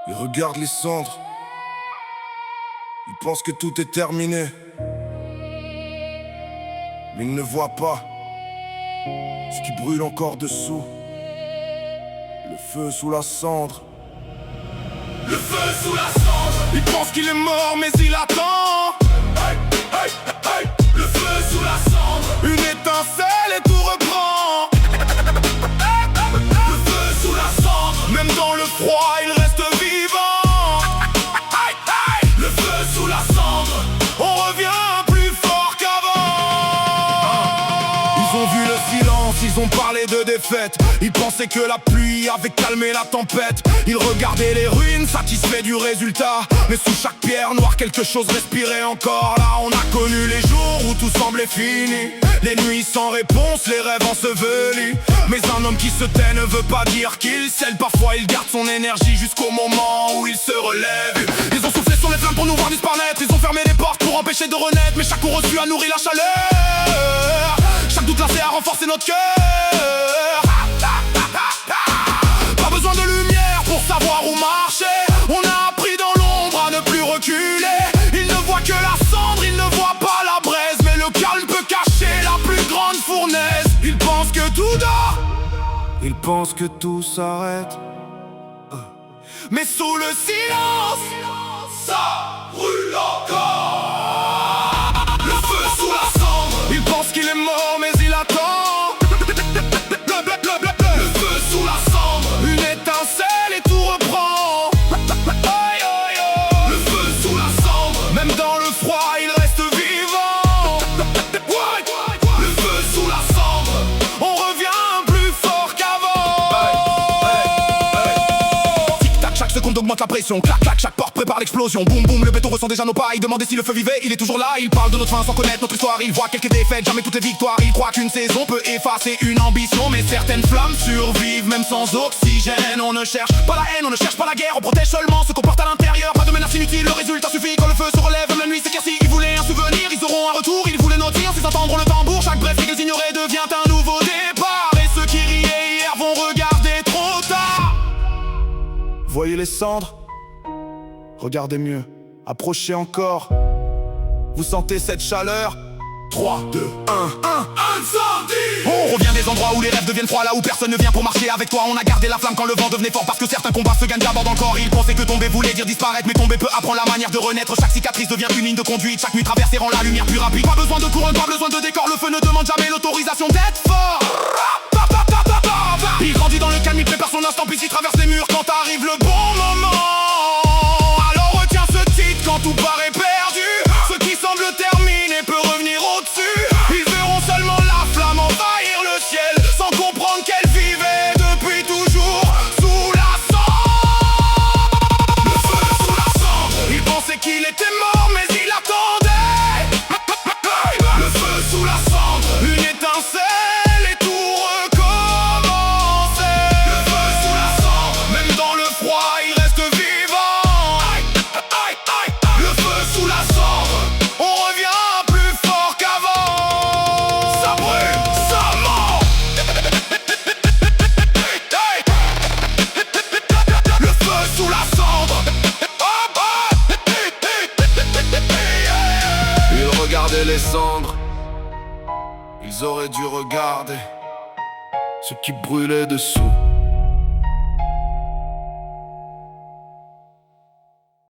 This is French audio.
Il regarde les cendres. Il pense que tout est terminé. Mais il ne voit pas ce qui brûle encore dessous. Le feu sous la cendre. Le feu sous la cendre. Il pense qu'il est mort mais il attend. Hey, hey, hey. Le feu sous la cendre. Une étincelle et tout reprend. Le feu sous la cendre. Même dans le froid il reste vivant. Hey, hey. Le feu sous la cendre. On revient plus fort qu'avant. Ils ont vu le silence, ils ont parlé de défaite. Ils pensaient que la pluie avait calmé la tempête. Ils regardaient les ruines, satisfaits du résultat. Mais sous chaque pierre noire, quelque chose respirait encore. Là on a connu les jours où tout semblait fini. Les nuits sans réponse, les rêves ensevelis. Mais un homme qui se tait ne veut pas dire qu'il scelle. Parfois il garde son énergie jusqu'au moment où il se relève. Ils ont soufflé sur les flammes pour nous voir disparaître. Ils ont fermé les portes pour empêcher de renaître. Mais chaque coup reçu a nourri la chaleur. Chaque doute lancé a renforcé notre cœur. Pas besoin de lumière pour savoir où marcher. On a appris dans l'ombre à ne plus reculer. Ils ne voient que la cendre, ils ne voient pas la braise. Mais le calme peut cacher la plus grande fournaise. Ils pensent que tout dort. Ils pensent que tout s'arrête. Mais sous le silence, ça brûle encore. Le feu sous la cendre. il pense qu'il est mort mais il attend. Le feu sous la cendre. Une étincelle et tout reprend. Aïe, aïe, aïe. Le feu sous la cendre. Même dans le froid il reste vivant. Le feu sous la cendre. On revient plus fort qu'avant. Tic-tac, chaque seconde augmente la pression. Clac, clac, chaque porte prépare l'explosion. Boum, boum, le béton ressent déjà nos pas. Il demandait si le feu vivait, il est toujours là. Il parle de notre fin sans connaître notre histoire. Il voit quelques défaites, jamais toutes les victoires. Il croit qu'une saison peut effacer une ambition. Mais certaines flammes survivent même sans oxygène. On ne cherche pas la haine, on ne cherche pas la guerre. On protège seulement ce qu'on porte à l'intérieur. Pas de menace inutile, le résultat suffit quand le feu se relève. Même la nuit s'éclaircit. Ils voulaient un souvenir, ils auront un retour. Ils voulaient notre vie, sans entendre le tambour. Chaque bref qu'ils ignoraient devient un nouveau départ. Et ceux qui riaient hier vont regarder trop tard. Voyez les cendres? Regardez mieux, approchez encore. Vous sentez cette chaleur? 3, 2, 1. Incendie. On revient des endroits où les rêves deviennent froids. Là où personne ne vient pour marcher avec toi. On a gardé la flamme quand le vent devenait fort. Parce que certains combats se gagnent d'abord dans le corps. Ils pensaient que tomber voulait dire disparaître. Mais tomber peut apprendre la manière de renaître. Chaque cicatrice devient une ligne de conduite. Chaque nuit traversée rend la lumière plus rapide. Pas besoin de couronne, pas besoin de décor. Le feu ne demande jamais l'autorisation d'être fort. Il grandit dans le calme, il prépare son instant. Puis il traverse les murs quand arrive le bon moment. Alors retiens ce titre quand tout paraît perdu. Ce qui semble terminé peut revenir au-dessus. Ils verront seulement la flamme envahir le ciel, sans comprendre qu'elle vivait depuis toujours sous la cendre. Le feu sous la cendre. Il pensait qu'il était mort mais il attendait. Le feu sous la cendre. Une étincelle et tout recommençait. Le feu sous la cendre. Même dans le froid il reste vivant. Le feu sous la cendre. On revient plus fort qu'avant. Ça brûle, ça ment. Le feu sous la cendre. Ils regardaient les cendres. Ils auraient dû regarder ce qui brûlait dessous.